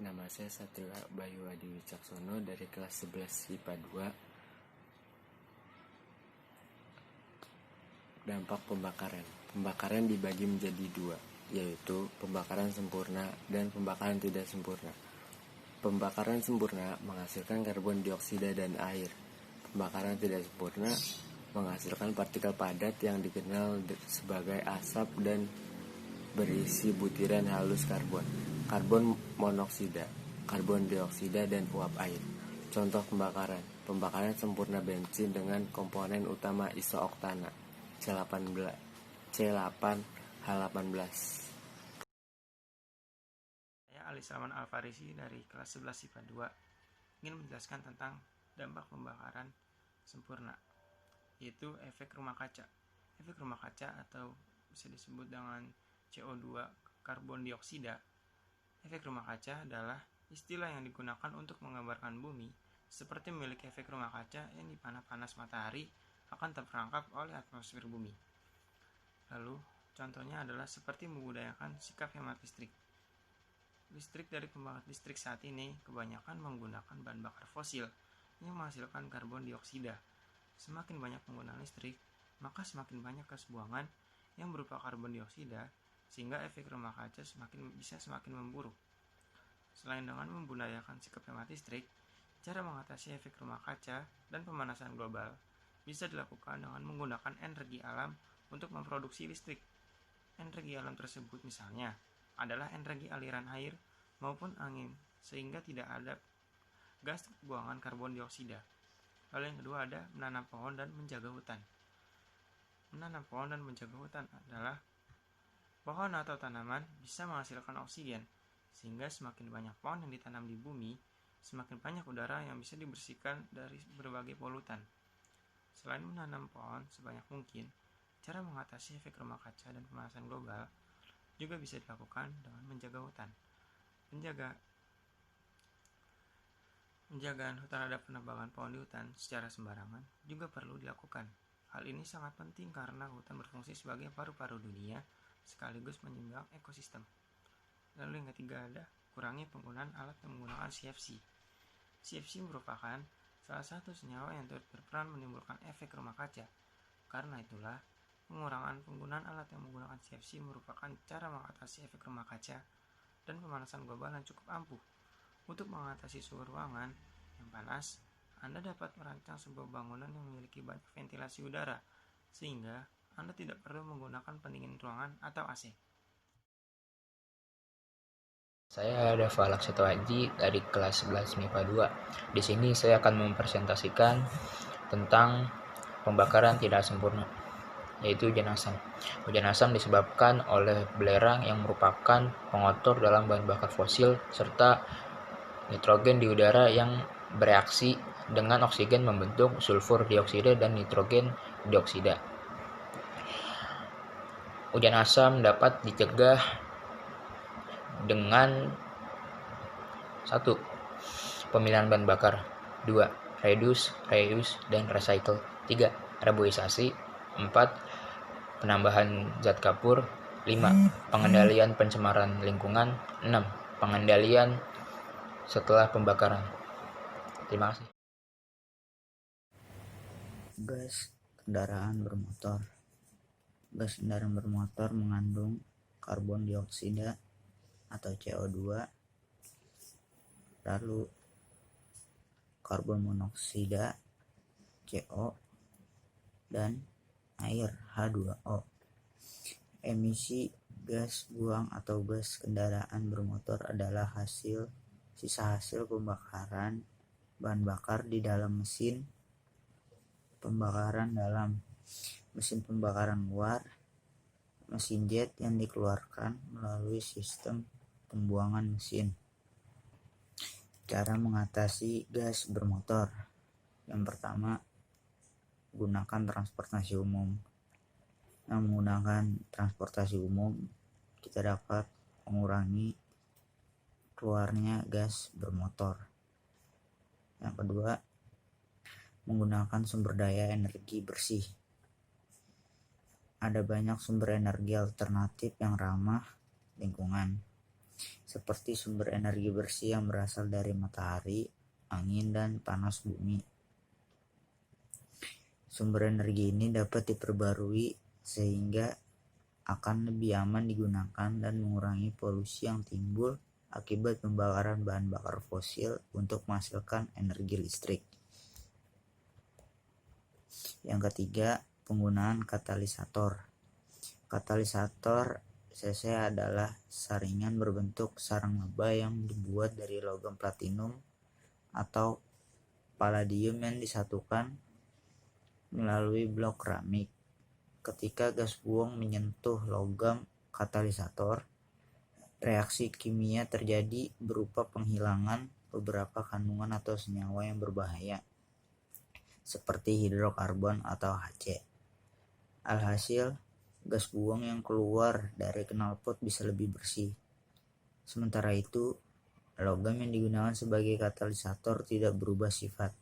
Nama saya Satria Bayu Adi Wicaksono dari kelas 11 IPA 2. Dampak pembakaran. Pembakaran dibagi menjadi dua, yaitu pembakaran sempurna dan pembakaran tidak sempurna. Pembakaran sempurna menghasilkan karbon dioksida dan air. Pembakaran tidak sempurna menghasilkan partikel padat yang dikenal sebagai asap dan berisi butiran halus karbon monoksida, karbon dioksida, dan uap air. Contoh pembakaran. Pembakaran sempurna bensin dengan komponen utama isooktana C8H18. Saya Ali Salman Alfarisi dari kelas 11 IPA 2 ingin menjelaskan tentang dampak pembakaran sempurna, yaitu efek rumah kaca. Efek rumah kaca atau bisa disebut dengan CO2 karbon dioksida. Efek rumah kaca adalah istilah yang digunakan untuk menggambarkan bumi seperti memiliki efek rumah kaca yang dipana panas matahari akan terperangkap oleh atmosfer bumi. Lalu, contohnya adalah seperti membudayakan sikap hemat listrik. Listrik dari pembangkit listrik saat ini kebanyakan menggunakan bahan bakar fosil yang menghasilkan karbon dioksida. Semakin banyak penggunaan listrik, maka semakin banyak gas buangan yang berupa karbon dioksida, sehingga efek rumah kaca bisa semakin memburuk. Selain dengan membudayakan sikap hemat listrik, cara mengatasi efek rumah kaca dan pemanasan global bisa dilakukan dengan menggunakan energi alam untuk memproduksi listrik. Energi alam tersebut misalnya adalah energi aliran air maupun angin, sehingga tidak ada gas buangan karbon dioksida. Lalu yang kedua ada menanam pohon dan menjaga hutan. Menanam pohon dan menjaga hutan adalah pohon atau tanaman bisa menghasilkan oksigen, sehingga semakin banyak pohon yang ditanam di bumi, semakin banyak udara yang bisa dibersihkan dari berbagai polutan. Selain menanam pohon sebanyak mungkin, cara mengatasi efek rumah kaca dan pemanasan global juga bisa dilakukan dengan menjaga hutan. Penjagaan hutan terhadap penebangan pohon di hutan secara sembarangan juga perlu dilakukan. Hal ini sangat penting karena hutan berfungsi sebagai paru-paru dunia sekaligus menyeimbang ekosistem. Lalu yang ketiga ada kurangi penggunaan alat yang menggunakan CFC. CFC merupakan salah satu senyawa yang turut berperan menimbulkan efek rumah kaca. Karena itulah, pengurangan penggunaan alat yang menggunakan CFC merupakan cara mengatasi efek rumah kaca dan pemanasan global yang cukup ampuh. Untuk mengatasi suhu ruangan yang panas, Anda dapat merancang sebuah bangunan yang memiliki banyak ventilasi udara, sehingga Anda tidak perlu menggunakan pendingin ruangan atau AC. Saya Dava Laksato Haji dari kelas 11 MIPA 2. Di sini saya akan mempresentasikan tentang pembakaran tidak sempurna, yaitu hujan asam. Hujan asam disebabkan oleh belerang yang merupakan pengotor dalam bahan bakar fosil serta nitrogen di udara yang bereaksi dengan oksigen membentuk sulfur dioksida dan nitrogen dioksida. Hujan asam dapat dicegah dengan 1. Pemilihan bahan bakar. 2. Reduce, reuse, dan recycle. 3. Reboisasi. 4. Penambahan zat kapur. 5. Pengendalian pencemaran lingkungan. 6. Pengendalian setelah pembakaran. Terima kasih. Gas kendaraan bermotor. Gas kendaraan bermotor mengandung karbon dioksida atau CO2, lalu karbon monoksida CO, dan air H2O. Emisi gas buang atau gas kendaraan bermotor adalah sisa hasil pembakaran bahan bakar di dalam mesin pembakaran dalam, mesin pembakaran luar, mesin jet yang dikeluarkan melalui sistem pembuangan mesin. Cara mengatasi gas bermotor. Yang pertama, gunakan transportasi umum. Dengan menggunakan transportasi umum, kita dapat mengurangi keluarnya gas bermotor. Yang kedua, menggunakan sumber daya energi bersih. Ada banyak sumber energi alternatif yang ramah lingkungan. seperti sumber energi bersih yang berasal dari matahari, angin, dan panas bumi. Sumber energi ini dapat diperbarui sehingga akan lebih aman digunakan dan mengurangi polusi yang timbul akibat pembakaran bahan bakar fosil untuk menghasilkan energi listrik. Yang ketiga, penggunaan katalisator. Katalisator CC adalah saringan berbentuk sarang laba yang dibuat dari logam platinum atau palladium yang disatukan melalui blok keramik. Ketika gas buang menyentuh logam katalisator, reaksi kimia terjadi berupa penghilangan beberapa kandungan atau senyawa yang berbahaya, seperti hidrokarbon atau HC. Alhasil, gas buang yang keluar dari knalpot bisa lebih bersih. Sementara itu, logam yang digunakan sebagai katalisator tidak berubah sifat.